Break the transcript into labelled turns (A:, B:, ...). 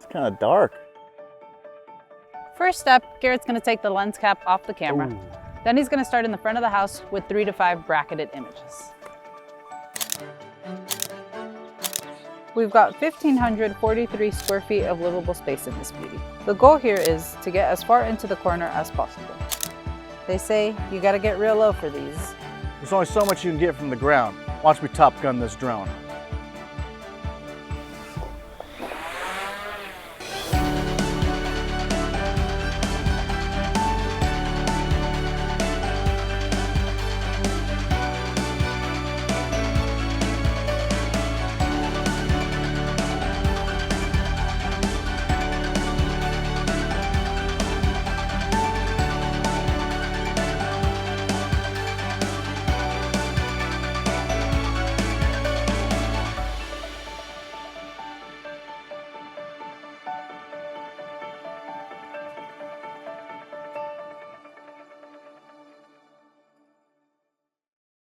A: kind of dark.
B: First step, Garrett's going to take the lens cap off the camera.
A: Ooh.
B: Then he's going to start in the front of the house with 3 to 5 bracketed images. We've got 1,543 square feet of livable space in this beauty. The goal here is to get as far into the corner as possible. They say you gotta get real low for these.
A: There's only so much you can get from the ground. Watch me Top Gun this drone.